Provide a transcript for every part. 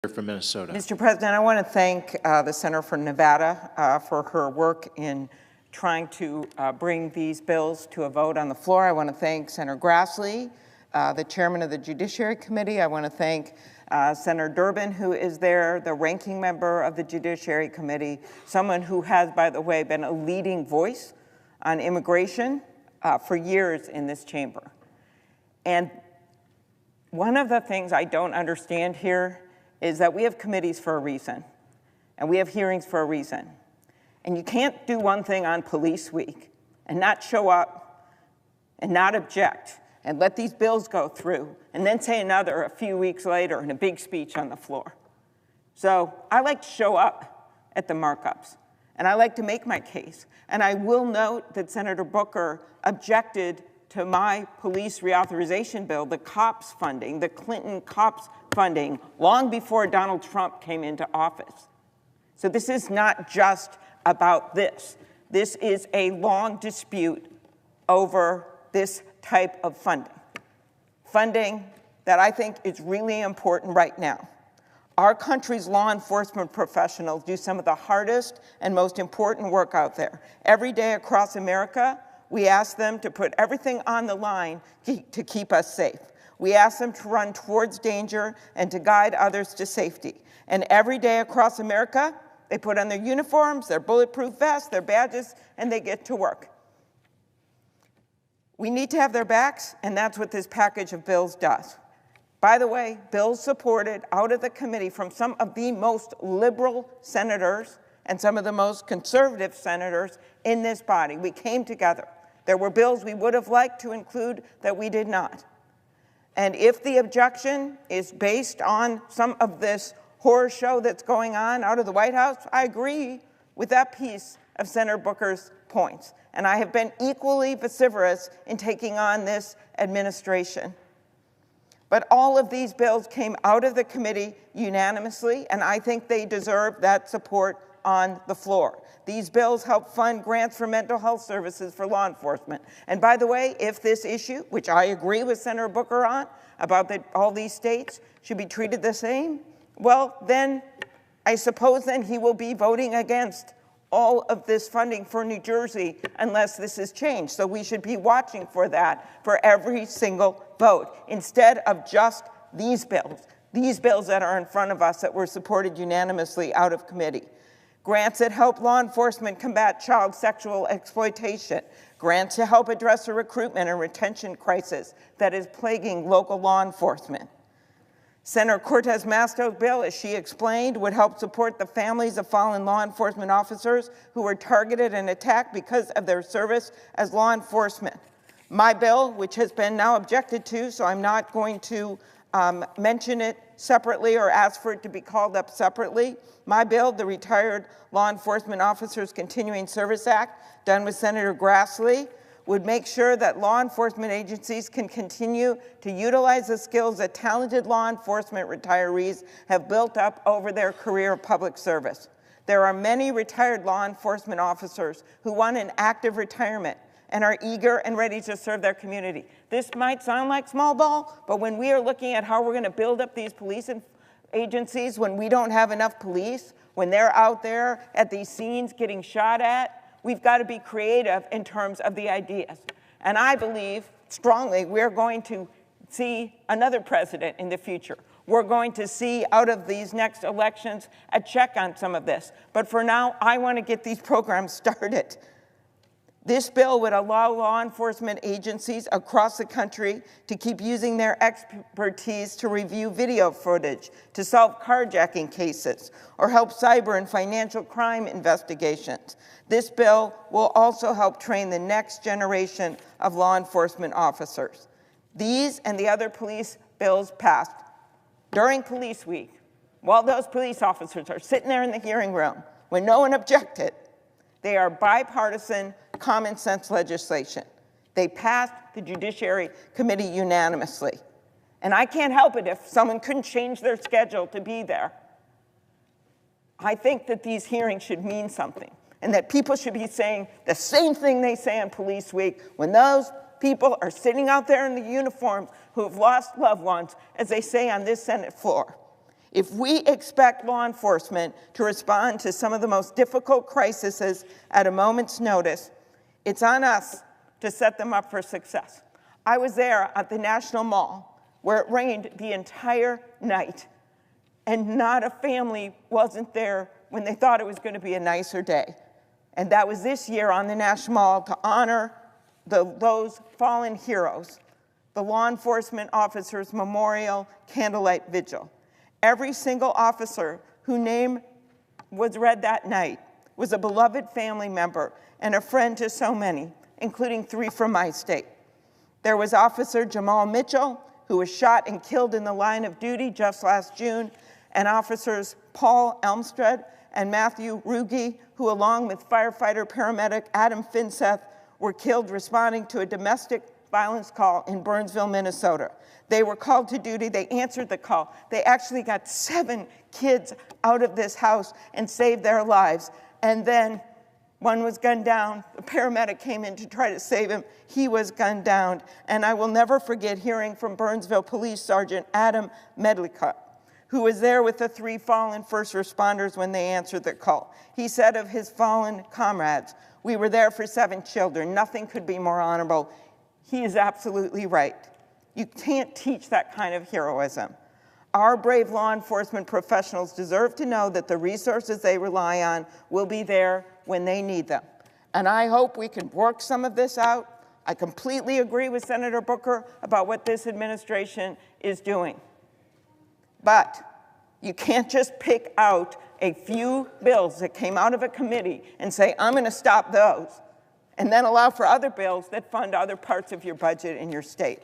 From Minnesota. Mr. President, I want to thank the Senator from Nevada for her work in trying to bring these bills to a vote on the floor. I want to thank Senator Grassley, the chairman of the Judiciary Committee. I want to thank Senator Durbin, who is there, the ranking member of the Judiciary Committee, someone who has, by the way, been a leading voice on immigration for years in this chamber. And one of the things I don't understand here is that we have committees for a reason, and we have hearings for a reason. And you can't do one thing on Police Week and not show up and not object and let these bills go through and then say another a few weeks later in a big speech on the floor. So I like to show up at the markups, and I like to make my case. And I will note that Senator Booker objected to my police reauthorization bill, the COPS funding, the Clinton COPS funding, long before Donald Trump came into office. So this is not just about this. This is a long dispute over this type of funding. Funding that I think is really important right now. Our country's law enforcement professionals do some of the hardest and most important work out there. Every day across America, we ask them to put everything on the line to keep us safe. We ask them to run towards danger and to guide others to safety. And every day across America, they put on their uniforms, their bulletproof vests, their badges, and they get to work. We need to have their backs, and that's what this package of bills does. By the way, bills supported out of the committee from some of the most liberal senators and some of the most conservative senators in this body. We came together. There were bills we would have liked to include that we did not. And if the objection is based on some of this horror show that's going on out of the White House, I agree with that piece of Senator Booker's points. And I have been equally vociferous in taking on this administration. But all of these bills came out of the committee unanimously, and I think they deserve that support on the floor. These bills help fund grants for mental health services for law enforcement. And by the way, if this issue, which I agree with Senator Booker on, about that all these states should be treated the same, well, then I suppose then he will be voting against all of this funding for New Jersey unless this is changed. So we should be watching for that for every single vote instead of just these bills that are in front of us that were supported unanimously out of committee. Grants that help law enforcement combat child sexual exploitation. Grants to help address the recruitment and retention crisis that is plaguing local law enforcement. Senator Cortez Masto's bill, as she explained, would help support the families of fallen law enforcement officers who were targeted and attacked because of their service as law enforcement. My bill, which has been now objected to, so I'm not going to mention it separately or ask for it to be called up separately. My bill, the Retired Law Enforcement Officers Continuing Service Act, done with Senator Grassley, would make sure that law enforcement agencies can continue to utilize the skills that talented law enforcement retirees have built up over their career of public service. There are many retired law enforcement officers who want an active retirement and are eager and ready to serve their community. This might sound like small ball, but when we are looking at how we're going to build up these police agencies, when we don't have enough police, when they're out there at these scenes getting shot at, we've got to be creative in terms of the ideas. And I believe strongly we're going to see another president in the future. We're going to see out of these next elections a check on some of this. But for now, I want to get these programs started. This bill would allow law enforcement agencies across the country to keep using their expertise to review video footage, to solve carjacking cases, or help cyber and financial crime investigations. This bill will also help train the next generation of law enforcement officers. These and the other police bills passed during Police Week, while those police officers are sitting there in the hearing room, when no one objected, they are bipartisan, common sense legislation. They passed the Judiciary Committee unanimously. And I can't help it if someone couldn't change their schedule to be there. I think that these hearings should mean something, and that people should be saying the same thing they say on Police Week when those people are sitting out there in the uniforms who have lost loved ones, as they say on this Senate floor. If we expect law enforcement to respond to some of the most difficult crises at a moment's notice, it's on us to set them up for success. I was there at the National Mall where it rained the entire night, and not a family wasn't there when they thought it was going to be a nicer day. And that was this year on the National Mall to honor those fallen heroes, the Law Enforcement Officers Memorial Candlelight Vigil. Every single officer whose name was read that night was a beloved family member and a friend to so many, including 3 from my state. There was Officer Jamal Mitchell, who was shot and killed in the line of duty just last June, and Officers Paul Elmstead and Matthew Ruge, who along with firefighter paramedic Adam Finseth were killed responding to a domestic violence call in Burnsville, Minnesota. They were called to duty, they answered the call. They actually got 7 kids out of this house and saved their lives. And then one was gunned down. The paramedic came in to try to save him. He was gunned down. And I will never forget hearing from Burnsville Police Sergeant Adam Medlicott, who was there with the 3 fallen first responders when they answered the call. He said of his fallen comrades, "We were there for 7 children. Nothing could be more honorable." He is absolutely right. You can't teach that kind of heroism. Our brave law enforcement professionals deserve to know that the resources they rely on will be there when they need them. And I hope we can work some of this out. I completely agree with Senator Booker about what this administration is doing. But you can't just pick out a few bills that came out of a committee and say, I'm going to stop those, and then allow for other bills that fund other parts of your budget in your state.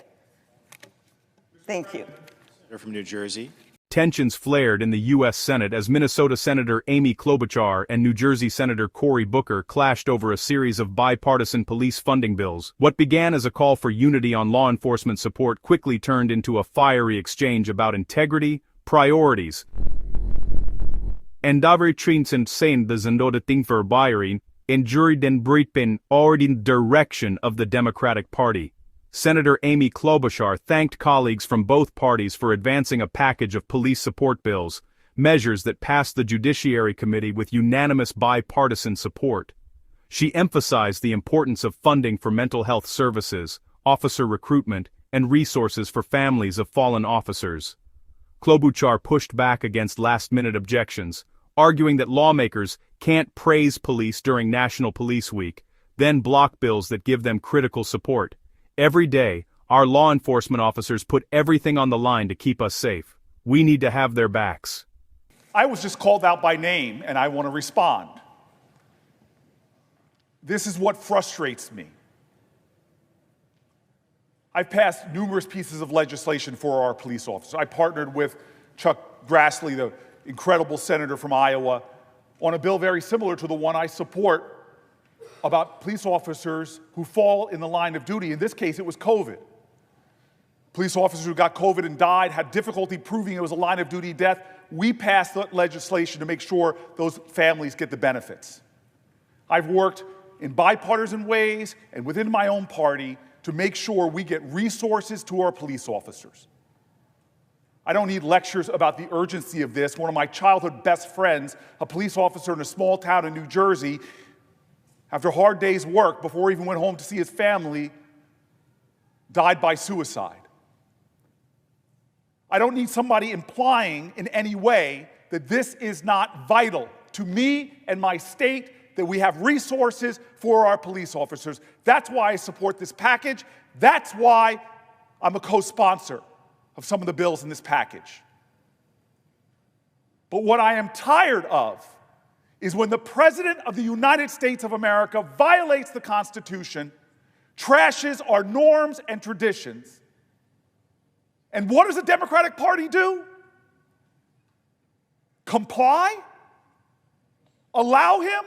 Thank you. Senator from New Jersey. Tensions flared in the U.S. Senate as Minnesota Senator Amy Klobuchar and New Jersey Senator Cory Booker clashed over a series of bipartisan police funding bills. What began as a call for unity on law enforcement support quickly turned into a fiery exchange about integrity, priorities, en daveritrinen sen de zendodating verbiring, en jury den britpin ordin direction of the Democratic Party. Senator Amy Klobuchar thanked colleagues from both parties for advancing a package of police support bills, measures that passed the Judiciary Committee with unanimous bipartisan support. She emphasized the importance of funding for mental health services, officer recruitment, and resources for families of fallen officers. Klobuchar pushed back against last-minute objections, arguing that lawmakers can't praise police during National Police Week, then block bills that give them critical support. Every day, our law enforcement officers put everything on the line to keep us safe. We need to have their backs. I was just called out by name, and I want to respond. This is what frustrates me. I've passed numerous pieces of legislation for our police officers. I partnered with Chuck Grassley, the incredible senator from Iowa, on a bill very similar to the one I support about police officers who fall in the line of duty. In this case, it was COVID. Police officers who got COVID and died had difficulty proving it was a line of duty death. We passed legislation to make sure those families get the benefits. I've worked in bipartisan ways and within my own party to make sure we get resources to our police officers. I don't need lectures about the urgency of this. One of my childhood best friends, a police officer in a small town in New Jersey, after a hard day's work, before he even went home to see his family, died by suicide. I don't need somebody implying in any way that this is not vital to me and my state, that we have resources for our police officers. That's why I support this package. That's why I'm a co-sponsor of some of the bills in this package. But what I am tired of is when the President of the United States of America violates the Constitution, trashes our norms and traditions. And what does the Democratic Party do? Comply? Allow him?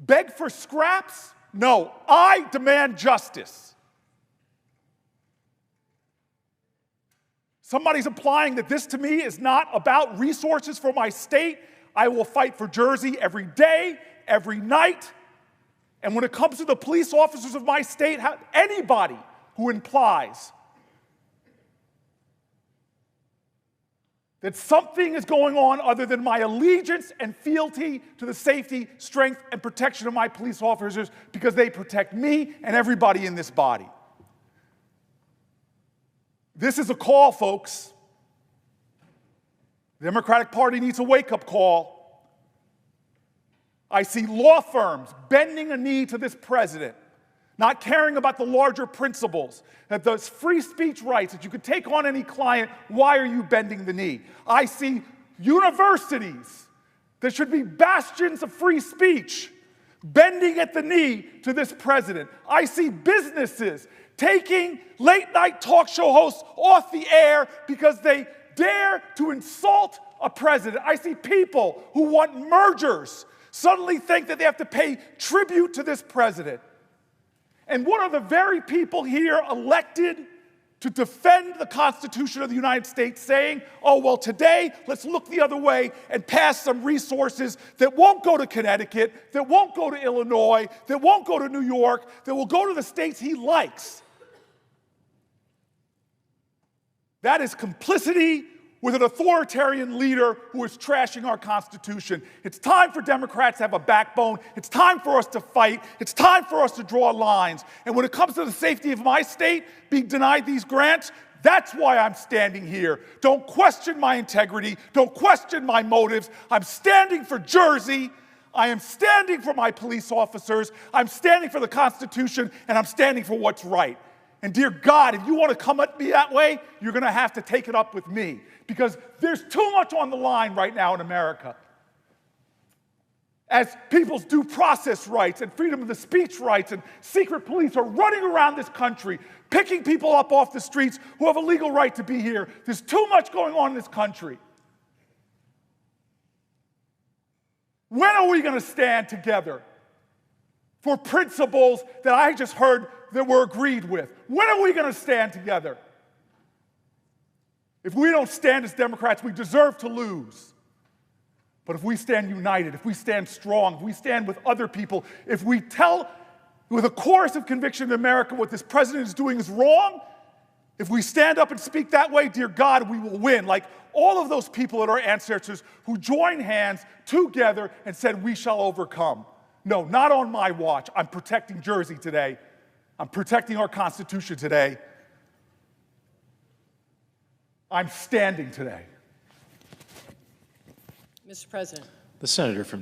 Beg for scraps? No, I demand justice. Somebody's implying that this to me is not about resources for my state. I will fight for Jersey every day, every night. And when it comes to the police officers of my state, anybody who implies that something is going on other than my allegiance and fealty to the safety, strength, and protection of my police officers because they protect me and everybody in this body. This is a call, folks. The Democratic Party needs a wake-up call. I see law firms bending a knee to this president, not caring about the larger principles, that those free speech rights, that you could take on any client, why are you bending the knee? I see universities that should be bastions of free speech bending at the knee to this president. I see businesses taking late-night talk show hosts off the air because they dare to insult a president. I see people who want mergers suddenly think that they have to pay tribute to this president. And what are the very people here elected to defend the Constitution of the United States saying, oh, well, today, let's look the other way and pass some resources that won't go to Connecticut, that won't go to Illinois, that won't go to New York, that will go to the states he likes. That is complicity with an authoritarian leader who is trashing our Constitution. It's time for Democrats to have a backbone. It's time for us to fight. It's time for us to draw lines. And when it comes to the safety of my state being denied these grants, that's why I'm standing here. Don't question my integrity. Don't question my motives. I'm standing for Jersey. I am standing for my police officers. I'm standing for the Constitution, and I'm standing for what's right. And dear God, if you want to come at me that way, you're going to have to take it up with me. Because there's too much on the line right now in America. As people's due process rights and freedom of the speech rights and secret police are running around this country, picking people up off the streets who have a legal right to be here. There's too much going on in this country. When are we going to stand together for principles that I just heard that we're agreed with? When are we going to stand together? If we don't stand as Democrats, we deserve to lose. But if we stand united, if we stand strong, if we stand with other people, if we tell with a chorus of conviction in America what this president is doing is wrong, if we stand up and speak that way, dear God, we will win. Like all of those people that are ancestors who joined hands together and said, we shall overcome. No, not on my watch. I'm protecting Jersey today. I'm protecting our Constitution today. I'm standing today. Mr. President. The senator from